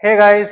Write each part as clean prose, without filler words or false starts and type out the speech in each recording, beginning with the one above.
हे guys,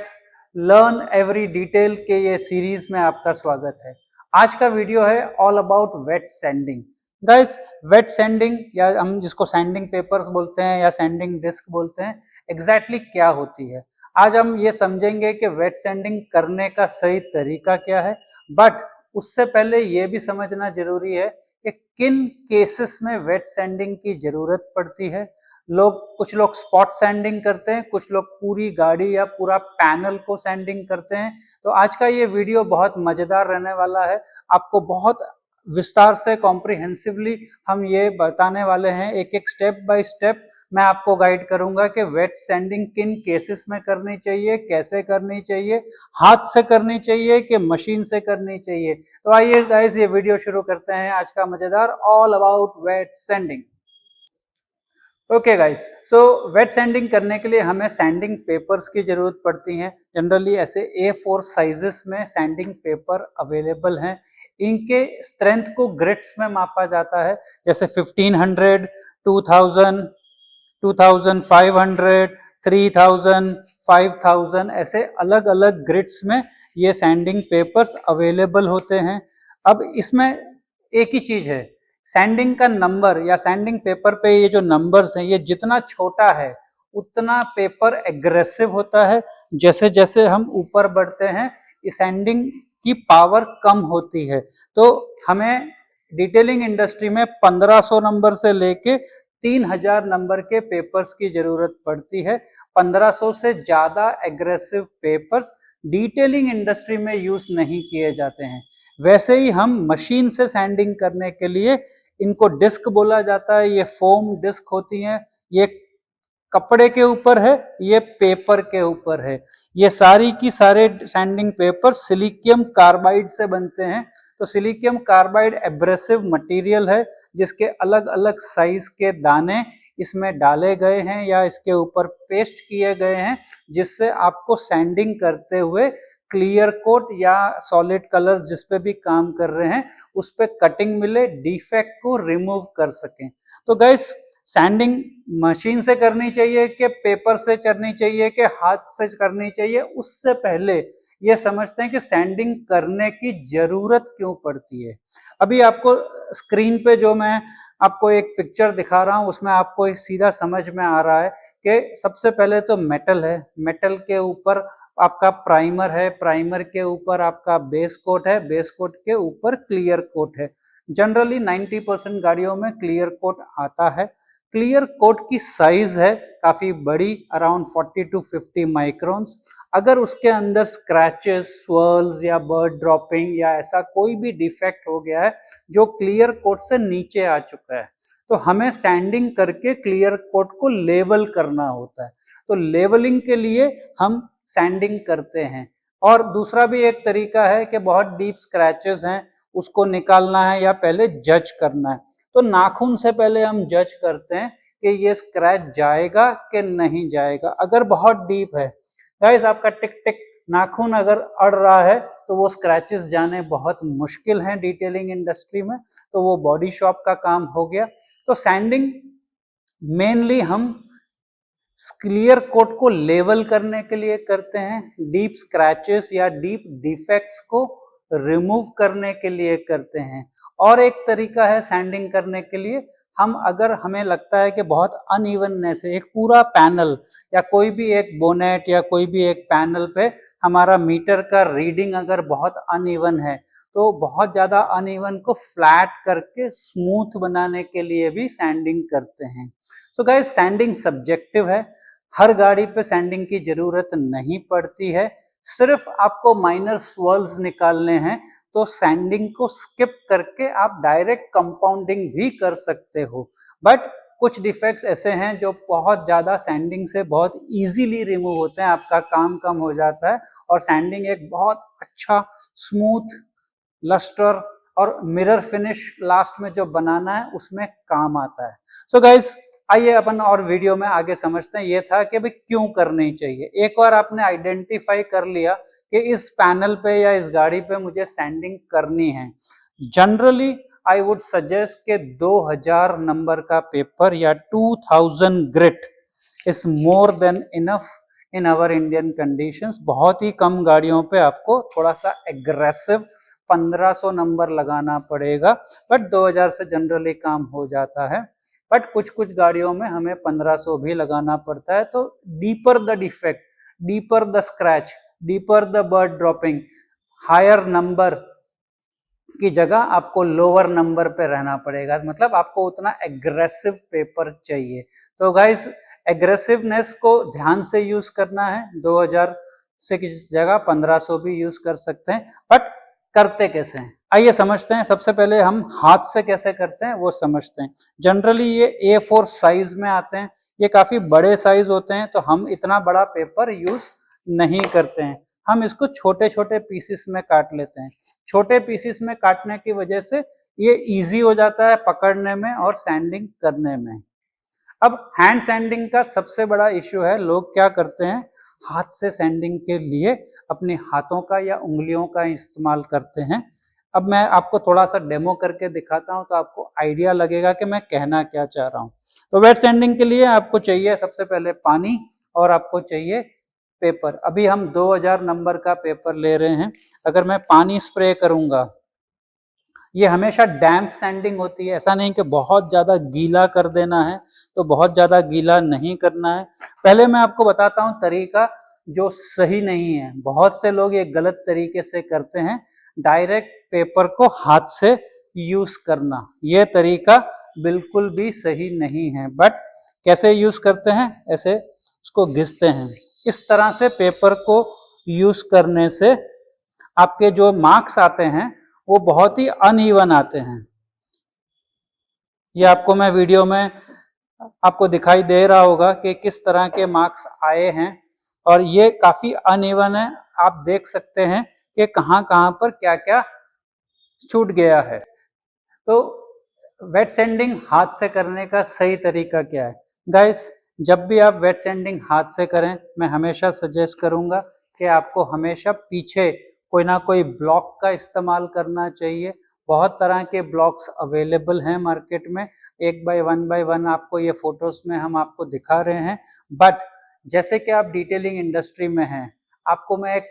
learn every detail के ये series में आपका स्वागत है। आज का वीडियो है all about wet sanding. Guys, wet sanding या हम जिसको सैंडिंग पेपर्स बोलते हैं या सैंडिंग डिस्क बोलते हैं, एग्जैक्टली क्या होती है। आज हम ये समझेंगे कि वेट सैंडिंग करने का सही तरीका क्या है, बट उससे पहले ये भी समझना जरूरी है कि किन केसेस में वेट सैंडिंग की जरूरत पड़ती है। कुछ लोग स्पॉट सैंडिंग करते हैं, कुछ लोग पूरी गाड़ी या पूरा पैनल को सैंडिंग करते हैं। तो आज का ये वीडियो बहुत मजेदार रहने वाला है। आपको बहुत विस्तार से कॉम्प्रिहेंसिवली हम ये बताने वाले हैं, एक एक स्टेप बाय स्टेप मैं आपको गाइड करूंगा कि वेट सैंडिंग किन केसेस में करनी चाहिए, कैसे करनी चाहिए, हाथ से करनी चाहिए कि मशीन से करनी चाहिए। तो आइए गाइस, ये वीडियो शुरू करते हैं आज का मजेदार all about wet sanding. Okay guys, so wet sanding करने के लिए हमें सैंडिंग पेपर्स की जरूरत पड़ती है। जनरली ऐसे A4 साइजेस में सैंडिंग पेपर अवेलेबल हैं। इनके स्ट्रेंथ को ग्रिट्स में मापा जाता है, जैसे 1500, 2000, 2500, 3000, 5000 ऐसे अलग अलग ग्रिड्स में ये सैंडिंग पेपर्स अवेलेबल होते हैं। अब इसमें एक ही चीज है, सैंडिंग का नंबर या सैंडिंग पेपर पे ये जो नंबर्स हैं, ये जितना छोटा है उतना पेपर एग्रेसिव होता है। जैसे जैसे हम ऊपर बढ़ते हैं, इस सैंडिंग की पावर कम होती है। तो हमें डिटेलिंग इंडस्ट्री में 1500 नंबर से लेके 3000 नंबर के पेपर्स की जरूरत पड़ती है। 1500 से ज्यादा एग्रेसिव पेपर्स डिटेलिंग इंडस्ट्री में यूज नहीं किए जाते हैं। वैसे ही हम मशीन से सैंडिंग करने के लिए, इनको डिस्क बोला जाता है, ये फोम डिस्क होती हैं, ये कपड़े के ऊपर है, ये पेपर के ऊपर है। ये सारी की सारे सैंडिंग पेपर सिलिकॉन कार्बाइड से बनते हैं। तो सिलिकॉन कार्बाइड एब्रेसिव मटेरियल है, जिसके अलग अलग साइज के दाने इसमें डाले गए हैं या इसके ऊपर पेस्ट किए गए हैं, जिससे आपको सैंडिंग करते हुए क्लियर कोट या सॉलिड कलर्स जिस पे भी काम कर रहे हैं उस पे कटिंग मिले, डिफेक्ट को रिमूव कर सकें। तो गाइस, सैंडिंग मशीन से करनी चाहिए कि पेपर से करनी चाहिए कि हाथ से करनी चाहिए, उससे पहले ये समझते हैं कि सैंडिंग करने की जरूरत क्यों पड़ती है। अभी आपको स्क्रीन पे जो मैं आपको एक पिक्चर दिखा रहा हूं, उसमें आपको एक सीधा समझ में आ रहा है कि सबसे पहले तो मेटल है, मेटल के ऊपर आपका प्राइमर है, प्राइमर के ऊपर आपका बेस कोट है, बेस कोट के ऊपर क्लियर कोट है। जनरली 90% गाड़ियों में क्लियर कोट आता है। क्लियर कोट की साइज है काफी बड़ी, अराउंड 40 टू 50 माइक्रोन्स। अगर उसके अंदर स्क्रैचेस, स्वर्ल्स या बर्ड ड्रॉपिंग या ऐसा कोई भी डिफेक्ट हो गया है जो क्लियर कोट से नीचे आ चुका है, तो हमें सैंडिंग करके क्लियर कोट को लेवल करना होता है। तो लेवलिंग के लिए हम सैंडिंग करते हैं। और दूसरा भी एक तरीका है कि बहुत डीप स्क्रैचेस हैं, उसको निकालना है या पहले जज करना है। तो नाखून से पहले हम जज करते हैं कि ये स्क्रैच जाएगा कि नहीं जाएगा। अगर बहुत डीप है गाइस, आपका टिक टिक नाखून अगर अड़ रहा है तो वो स्क्रैचेस जाने बहुत मुश्किल हैं डिटेलिंग इंडस्ट्री में, तो वो बॉडी शॉप का काम हो गया। तो सैंडिंग मेनली हम क्लियर कोट को लेवल करने के लिए करते हैं, डीप स्क्रैचेस या डीप डिफेक्ट्स को रिमूव करने के लिए करते हैं। और एक तरीका है सैंडिंग करने के लिए, हम अगर हमें लगता है कि बहुत अनइवननेस है, एक पूरा पैनल या कोई भी एक बोनेट या कोई भी एक पैनल पे हमारा मीटर का रीडिंग अगर बहुत अनइवन है, तो बहुत ज़्यादा अनइवन को फ्लैट करके स्मूथ बनाने के लिए भी सैंडिंग करते हैं। सो गाइस, सैंडिंग सब्जेक्टिव है, हर गाड़ी पे सैंडिंग की जरूरत नहीं पड़ती है। सिर्फ आपको माइनर स्वर्ल्स निकालने हैं तो सैंडिंग को स्किप करके आप डायरेक्ट कंपाउंडिंग भी कर सकते हो। बट कुछ डिफेक्ट्स ऐसे हैं जो बहुत ज़्यादा सैंडिंग से बहुत इजीली रिमूव होते हैं, आपका काम कम हो जाता है और सैंडिंग एक बहुत अच्छा स्मूथ लस्टर और मिरर फिनिश लास्ट में जो बनाना है उसमें काम आता है। सो गाइस, आइए अपन और वीडियो में आगे समझते हैं। ये था कि भाई क्यों करनी चाहिए। एक बार आपने आइडेंटिफाई कर लिया कि इस पैनल पे या इस गाड़ी पे मुझे सैंडिंग करनी है, जनरली आई वुड सजेस्ट कि 2000 नंबर का पेपर या 2000 grit is more than enough in our Indian conditions. बहुत ही कम गाड़ियों पे आपको थोड़ा सा एग्रेसिव 1500 नंबर लगाना पड़ेगा, बट 2000 से जनरली काम हो जाता है। बट कुछ कुछ गाड़ियों में हमें 1500 भी लगाना पड़ता है। तो deeper the defect, deeper the scratch, deeper the bird dropping, higher number की जगह आपको लोअर नंबर पे रहना पड़ेगा, मतलब आपको उतना एग्रेसिव पेपर चाहिए। तो गाइस एग्रेसिवनेस को ध्यान से यूज करना है। 2000 से की जगह 1500 भी यूज कर सकते हैं, बट करते कैसे हैं आइए समझते हैं। सबसे पहले हम हाथ से कैसे करते हैं वो समझते हैं। जनरली ये A4 साइज में आते हैं, ये काफी बड़े साइज होते हैं, तो हम इतना बड़ा पेपर यूज नहीं करते हैं। हम इसको छोटे छोटे पीसेस में काट लेते हैं। छोटे पीसेस में काटने की वजह से ये इजी हो जाता है पकड़ने में और सैंडिंग करने में। अब हैंड सैंडिंग का सबसे बड़ा इश्यू है, लोग क्या करते हैं, हाथ से सैंडिंग के लिए अपने हाथों का या उंगलियों का इस्तेमाल करते हैं। अब मैं आपको थोड़ा सा डेमो करके दिखाता हूं तो आपको आइडिया लगेगा कि मैं कहना क्या चाह रहा हूं। तो वेट सैंडिंग के लिए आपको चाहिए सबसे पहले पानी और आपको चाहिए पेपर। अभी हम 2000 नंबर का पेपर ले रहे हैं। अगर मैं पानी स्प्रे करूंगा, ये हमेशा डैम्प सैंडिंग होती है, ऐसा नहीं कि बहुत ज़्यादा गीला कर देना है, तो बहुत ज़्यादा गीला नहीं करना है। पहले मैं आपको बताता हूँ तरीका जो सही नहीं है। बहुत से लोग ये गलत तरीके से करते हैं, डायरेक्ट पेपर को हाथ से यूज करना, ये तरीका बिल्कुल भी सही नहीं है। बट कैसे यूज करते हैं, ऐसे उसको घिसते हैं। इस तरह से पेपर को यूज करने से आपके जो मार्क्स आते हैं वो बहुत ही अनइवन आते हैं। ये आपको मैं वीडियो में आपको दिखाई दे रहा होगा कि किस तरह के मार्क्स आए हैं, और ये काफी अनइवन है। आप देख सकते हैं कि कहाँ कहाँ पर क्या क्या छूट गया है। तो वेट सैंडिंग हाथ से करने का सही तरीका क्या है गाइस? जब भी आप वेट सैंडिंग हाथ से करें, मैं हमेशा सजेस्ट करूंगा कि आपको हमेशा पीछे कोई ना कोई ब्लॉक का इस्तेमाल करना चाहिए। बहुत तरह के ब्लॉक्स अवेलेबल हैं मार्केट में, एक बाय वन आपको ये फोटोज में हम आपको दिखा रहे हैं। बट जैसे कि आप डिटेलिंग इंडस्ट्री में हैं, आपको मैं एक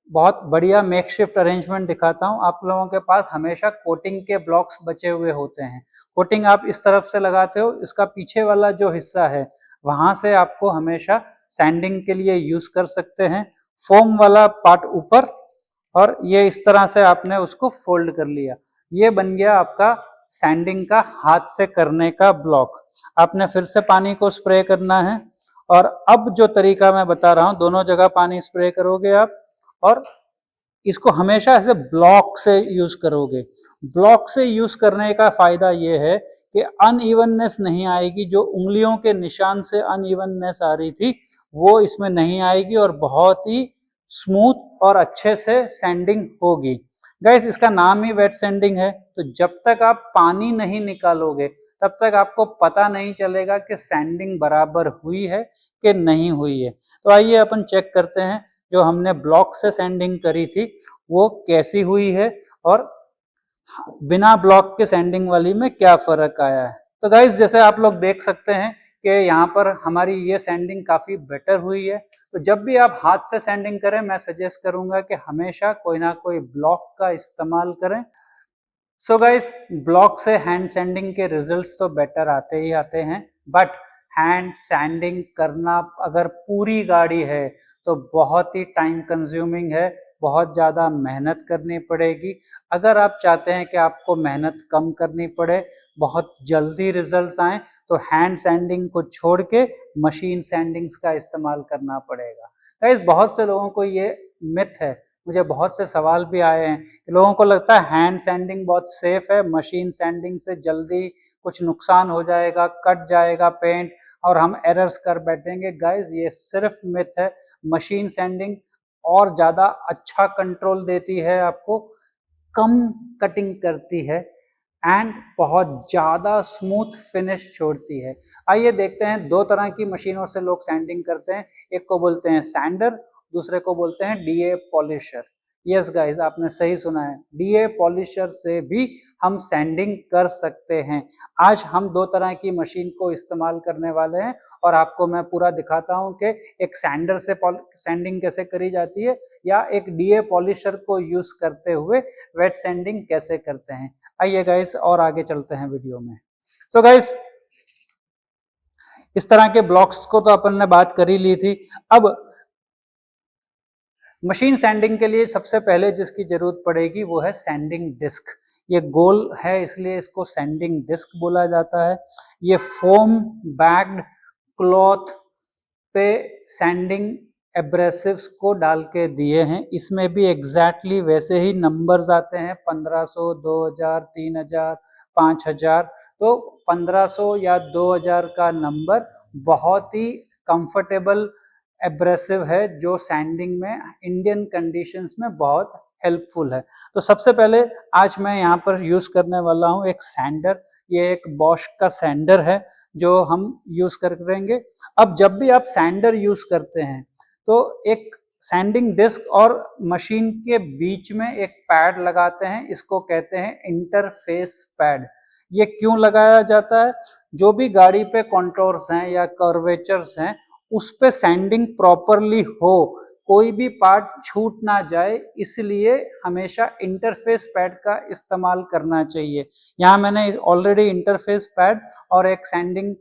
बहुत बढ़िया मेकशिफ्ट अरेंजमेंट दिखाता हूँ। आप लोगों के पास हमेशा कोटिंग के ब्लॉक्स बचे हुए होते हैं। कोटिंग आप इस तरफ से लगाते हो, इसका पीछे वाला जो हिस्सा है वहां से आपको हमेशा सैंडिंग के लिए यूज कर सकते हैं। फोम वाला पार्ट ऊपर, और ये इस तरह से आपने उसको फोल्ड कर लिया, ये बन गया आपका सैंडिंग का हाथ से करने का ब्लॉक। आपने फिर से पानी को स्प्रे करना है, और अब जो तरीका मैं बता रहा हूँ, दोनों जगह पानी स्प्रे करोगे आप, और इसको हमेशा ऐसे ब्लॉक से यूज करोगे। ब्लॉक से यूज करने का फायदा ये है कि अनइवननेस नहीं आएगी, जो उंगलियों के निशान से अनइवननेस आ रही थी वो इसमें नहीं आएगी, और बहुत ही स्मूथ और अच्छे से सैंडिंग होगी। गाइस इसका नाम ही वेट सैंडिंग है, तो जब तक आप पानी नहीं निकालोगे तब तक आपको पता नहीं चलेगा कि सैंडिंग बराबर हुई है कि नहीं हुई है। तो आइए अपन चेक करते हैं जो हमने ब्लॉक से सैंडिंग करी थी वो कैसी हुई है, और बिना ब्लॉक के सैंडिंग वाली में क्या फर्क आया है। तो गाइस जैसे आप लोग देख सकते हैं कि यहाँ पर हमारी ये सैंडिंग काफी बेटर हुई है। तो जब भी आप हाथ से सैंडिंग करें, मैं सजेस्ट करूंगा कि हमेशा कोई ना कोई ब्लॉक का इस्तेमाल करें। सो गाइस ब्लॉक से हैंड सैंडिंग के रिजल्ट्स तो बेटर आते ही आते हैं, बट हैंड सैंडिंग करना अगर पूरी गाड़ी है तो बहुत ही टाइम कंज्यूमिंग है, बहुत ज़्यादा मेहनत करनी पड़ेगी। अगर आप चाहते हैं कि आपको मेहनत कम करनी पड़े, बहुत जल्दी रिजल्ट्स आए, तो हैंड सैंडिंग को छोड़ के मशीन सैंडिंग्स का इस्तेमाल करना पड़ेगा। गाइस बहुत से लोगों को ये मिथ है, मुझे बहुत से सवाल भी आए हैं, लोगों को लगता है हैंड सैंडिंग बहुत सेफ है, मशीन सैंडिंग से जल्दी कुछ नुकसान हो जाएगा, कट जाएगा पेंट और हम एरर्स कर बैठेंगे। गाइस ये सिर्फ मिथ है। मशीन सैंडिंग और ज़्यादा अच्छा कंट्रोल देती है आपको, कम कटिंग करती है, एंड बहुत ज़्यादा स्मूथ फिनिश छोड़ती है। आइए देखते हैं, दो तरह की मशीनों से लोग सैंडिंग करते हैं, एक को बोलते हैं सैंडर, दूसरे को बोलते हैं डीए पॉलिशर। यस गाइस, आपने सही सुना है, डीए पॉलिशर से भी हम सैंडिंग कर सकते हैं। आज हम दो तरह की मशीन को इस्तेमाल करने वाले हैं और आपको मैं पूरा दिखाता हूं कि एक सैंडर से सैंडिंग कैसे करी जाती है या एक डीए पॉलिशर को यूज करते हुए वेट सैंडिंग कैसे करते हैं। आइए गाइस और आगे चलते हैं वीडियो में। सो गाइस, इस तरह के ब्लॉक्स को तो अपन ने बात कर ही ली थी। अब मशीन सैंडिंग के लिए सबसे पहले जिसकी जरूरत पड़ेगी वो है सैंडिंग डिस्क। ये गोल है इसलिए इसको सैंडिंग डिस्क बोला जाता है। ये फोम बैग्ड क्लॉथ पे सैंडिंग एब्रेसिव्स को डाल के दिए हैं। इसमें भी एग्जैक्टली वैसे ही नंबर्स आते हैं, 1500, 2000, 3000, 5000। तो 1500 या 2000 का नंबर बहुत ही कंफर्टेबल एब्रेसिव है जो सैंडिंग में इंडियन कंडीशंस में बहुत हेल्पफुल है। तो सबसे पहले आज मैं यहाँ पर यूज करने वाला हूँ एक सैंडर। ये एक बॉश का सैंडर है जो हम यूज करेंगे। अब जब भी आप सैंडर यूज करते हैं तो एक सैंडिंग डिस्क और मशीन के बीच में एक पैड लगाते हैं, इसको कहते हैं इंटरफेस पैड। ये क्यों लगाया जाता है? जो भी गाड़ी पे कॉन्टोर्स हैं या कर्वेचर्स हैं उस पे सैंडिंग प्रॉपरली हो, कोई भी पार्ट छूट ना जाए, इसलिए हमेशा इंटरफेस पैड का इस्तेमाल करना चाहिए। यहाँ मैंने ऑलरेडी इंटरफेस पैड और एक सैंडिंग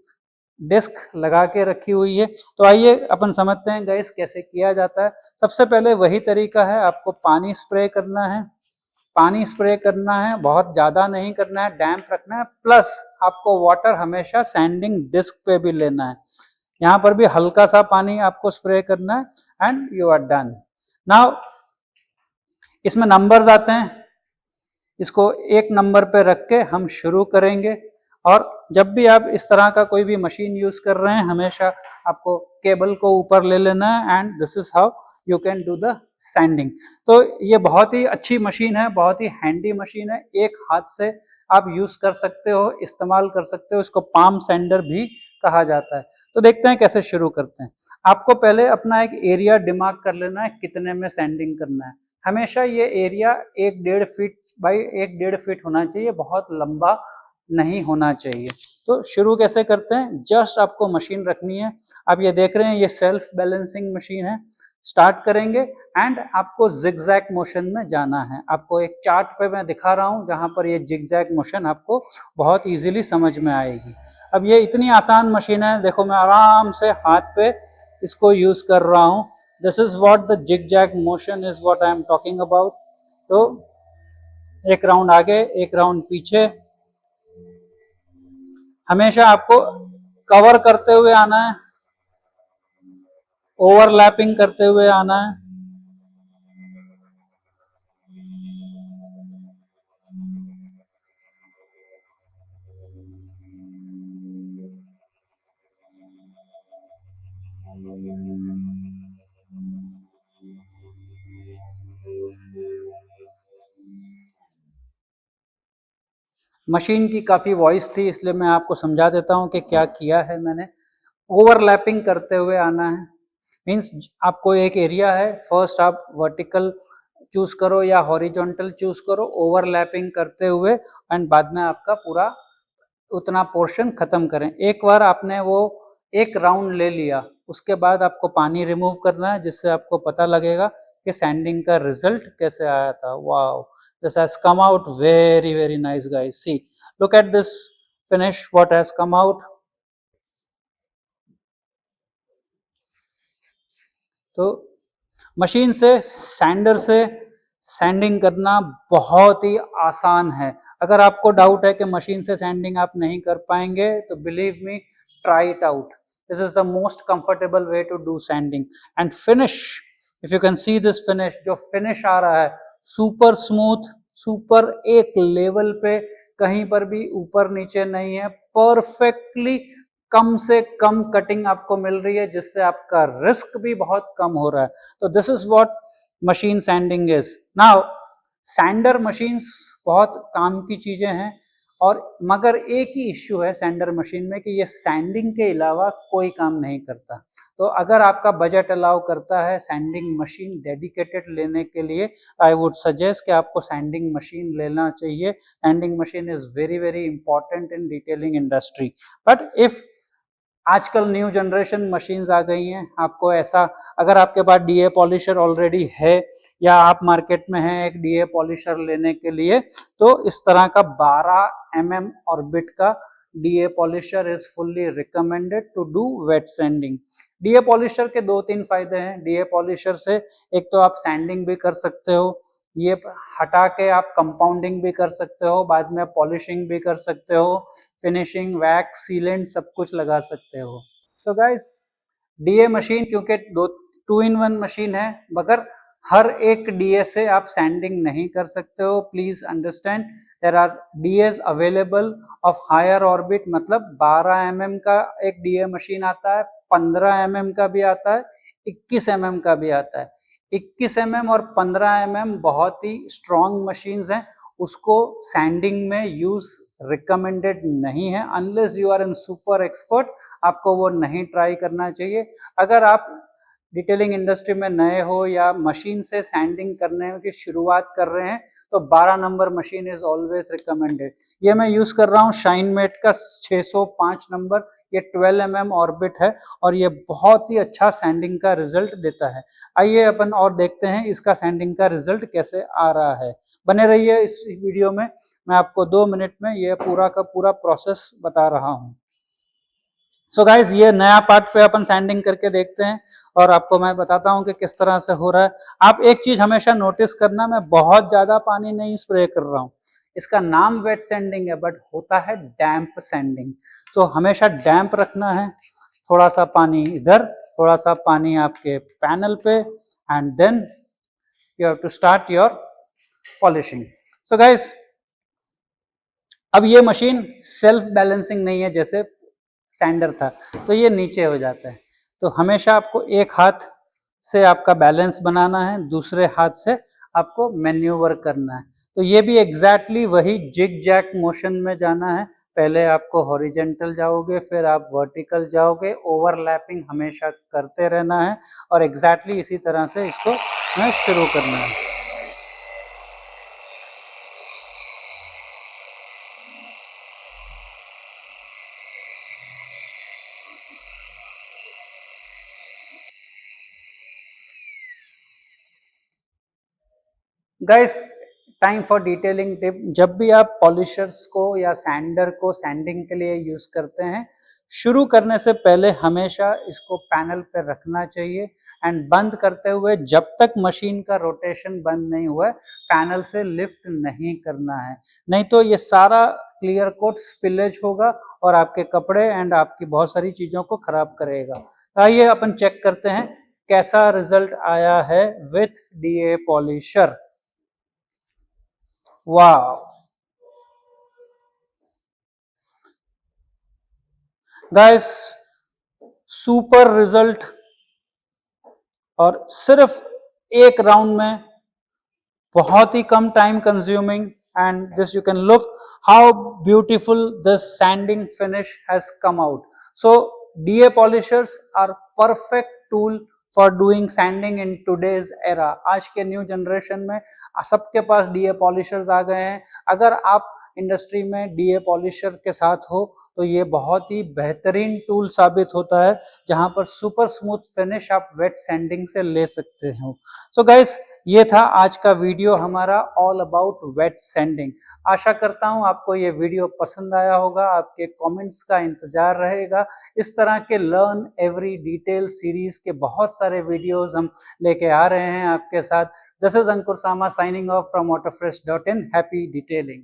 डिस्क लगा के रखी हुई है। तो आइए अपन समझते हैं गाइस कैसे किया जाता है। सबसे पहले वही तरीका है, आपको पानी स्प्रे करना है। पानी स्प्रे करना है, बहुत ज़्यादा नहीं करना है, डैम्प रखना है। प्लस आपको वाटर हमेशा सैंडिंग डिस्क पे भी लेना है। यहाँ पर भी हल्का सा पानी आपको स्प्रे करना है and you are done. Now इसमें नंबर्स आते हैं, इसको एक नंबर पे रख के हम शुरू करेंगे। और जब भी आप इस तरह का कोई भी मशीन यूज कर रहे हैं हमेशा आपको केबल को ऊपर ले लेना है and this is how you can do the sending. तो ये बहुत ही अच्छी मशीन है, बहुत ही हैंडी मशीन है, एक हाथ से आप यूज कर सकते हो, इस्तेमाल कर सकते हो। इसको पाम सैंडर भी कहा जाता है। तो देखते हैं कैसे शुरू करते हैं। आपको पहले अपना एक एरिया दिमाग कर लेना है कितने में सैंडिंग करना है। हमेशा ये एरिया 1-1.5 फीट बाई 1-1.5 फीट होना चाहिए, बहुत लंबा नहीं होना चाहिए। तो शुरू कैसे करते हैं? जस्ट आपको मशीन रखनी है। आप ये देख रहे हैं ये सेल्फ बैलेंसिंग मशीन है। स्टार्ट करेंगे एंड आपको जिगजैग मोशन में जाना है। आपको एक चार्ट पे मैं दिखा रहा हूँ जहाँ पर ये जिगजैग मोशन आपको बहुत इजीली समझ में आएगी। अब ये इतनी आसान मशीन है, देखो मैं आराम से हाथ पे इसको यूज कर रहा हूँ। This is what the zigzag motion is, what I am talking about. तो एक राउंड आगे, एक राउंड पीछे, हमेशा आपको कवर करते हुए आना है, ओवरलैपिंग करते हुए आना है। मशीन की काफ़ी वॉइस थी इसलिए मैं आपको समझा देता हूँ कि क्या किया है मैंने। ओवरलैपिंग करते हुए आना है, मीन्स आपको एक एरिया है, फर्स्ट आप वर्टिकल चूज करो या हॉरिजॉन्टल चूज करो, ओवरलैपिंग करते हुए एंड बाद में आपका पूरा उतना पोर्शन खत्म करें। एक बार आपने वो एक राउंड ले लिया उसके बाद आपको पानी रिमूव करना है जिससे आपको पता लगेगा कि सैंडिंग का रिजल्ट कैसे आया था। Wow, this has come out very very nice guys. See, look at this finish, what has come out. तो मशीन से, सैंडर से सैंडिंग करना बहुत ही आसान है। अगर आपको डाउट है कि मशीन से सैंडिंग आप नहीं कर पाएंगे तो believe me, try it out. This is the most comfortable way to do sanding and finish. If you can see this finish, जो फिनिश आ रहा है सुपर स्मूथ, सुपर एक लेवल पे, कहीं पर भी ऊपर नीचे नहीं है, परफेक्टली कम से कम कटिंग आपको मिल रही है जिससे आपका रिस्क भी बहुत कम हो रहा है। तो this is what machine sanding is. Now sander machines बहुत काम की चीजें हैं और मगर एक ही इश्यू है सैंडर मशीन में कि ये सैंडिंग के अलावा कोई काम नहीं करता। तो अगर आपका बजट अलाउ करता है सैंडिंग मशीन डेडिकेटेड लेने के लिए, आई वुड सजेस्ट कि आपको सैंडिंग मशीन लेना चाहिए। Sending machine is very very important in detailing industry. But if आजकल न्यू जनरेशन मशीन्स आ गई हैं, आपको ऐसा अगर आपके पास डीए पॉलिशर ऑलरेडी है या आप मार्केट में हैं एक डीए पॉलिशर लेने के लिए, तो इस तरह का 12 mm ऑर्बिट का DA polisher is fully recommended to do wet sanding. DA polisher के 2-3 फायदे हैं। डीए पॉलिशर से एक तो आप सैंडिंग भी कर सकते हो, ये हटा के आप कंपाउंडिंग भी कर सकते हो, बाद में पॉलिशिंग भी कर सकते हो, फिनिशिंग, वैक्स, सीलेंट सब कुछ लगा सकते हो। सो गाइस, डीए मशीन क्योंकि 2-in-1 मशीन है, मगर हर एक डीए से आप सैंडिंग नहीं कर सकते हो। Please understand, there are DAs available of higher orbit, मतलब 12 mm का एक डीए मशीन आता है, 15 mm का भी आता है, 21 mm का भी आता है। 21 mm और 15 mm बहुत ही स्ट्रॉन्ग मशीन्स हैं, उसको सैंडिंग में यूज रिकमेंडेड नहीं है। Unless you are in super expert, आपको वो नहीं ट्राई करना चाहिए। अगर आप डिटेलिंग इंडस्ट्री में नए हो या मशीन से सैंडिंग करने की शुरुआत कर रहे हैं, तो 12 number machine is always recommended. ये मैं यूज कर रहा हूँ शाइनमेट का 605 नंबर, ये 12 mm ऑर्बिट है और ये बहुत ही अच्छा सैंडिंग का रिजल्ट देता है। आइए अपन और देखते हैं इसका सैंडिंग का रिजल्ट कैसे आ रहा है। बने रहिए इस वीडियो में, मैं आपको 2 मिनट में ये पूरा का पूरा प्रोसेस बता रहा हूँ। सो गाइज, ये नया पार्ट पे अपन सैंडिंग करके देखते हैं और आपको मैं बताता हूँ कि किस तरह से हो रहा है। आप एक चीज हमेशा नोटिस करना, मैं बहुत ज्यादा पानी नहीं स्प्रे कर रहा हूँ। इसका नाम वेट सैंडिंग है बट होता है डैम्प सैंडिंग, तो हमेशा डैम्प रखना है। थोड़ा सा पानी इधर, थोड़ा सा पानी आपके पैनल पे, and then you have to start your polishing. So guys, अब ये मशीन सेल्फ बैलेंसिंग नहीं है जैसे सैंडर था, तो ये नीचे हो जाता है। तो हमेशा आपको एक हाथ से आपका बैलेंस बनाना है, दूसरे हाथ से आपको मैन्यूवर करना है। तो ये भी एग्जैक्टली वही जिग जैक मोशन में जाना है। पहले आपको हॉरिजेंटल जाओगे, फिर आप वर्टिकल जाओगे, ओवरलैपिंग हमेशा करते रहना है और एग्जैक्टली इसी तरह से इसको शुरू करना है। Guys, time for detailing tip. जब भी आप पॉलिशर्स को या सैंडर को सैंडिंग के लिए यूज करते हैं, शुरू करने से पहले हमेशा इसको पैनल पे रखना चाहिए एंड बंद करते हुए जब तक मशीन का रोटेशन बंद नहीं हुआ है, पैनल से लिफ्ट नहीं करना है। नहीं तो ये सारा क्लियर कोट स्पिलेज होगा और आपके कपड़े एंड आपकी बहुत सारी चीजों को खराब करेगा। आइए अपन चेक करते हैं कैसा रिजल्ट आया है विथ डीए पॉलिशर। वाह गाइस, सुपर रिजल्ट, और सिर्फ एक राउंड में, बहुत ही कम time consuming, and this you can look how beautiful this sanding finish has come out. So DA polishers are perfect tool for doing sanding in today's era. आज के new generation में सबके पास डीए पॉलिशर्स आ गए हैं। अगर आप इंडस्ट्री में DA polisher के साथ हो तो ये बहुत ही बेहतरीन टूल साबित होता है, जहां पर सुपर स्मूथ फिनिश आप वेट सैंडिंग से ले सकते हो। सो गाइस, ये था आज का वीडियो हमारा ऑल अबाउट वेट सैंडिंग। आशा करता हूं आपको ये वीडियो पसंद आया होगा, आपके कमेंट्स का इंतजार रहेगा। इस तरह के लर्न एवरी डिटेल सीरीज के बहुत सारे वीडियोस हम लेके आ रहे हैं आपके साथ। This is Ankur Sama signing off from AutoFresh.in। Happy detailing.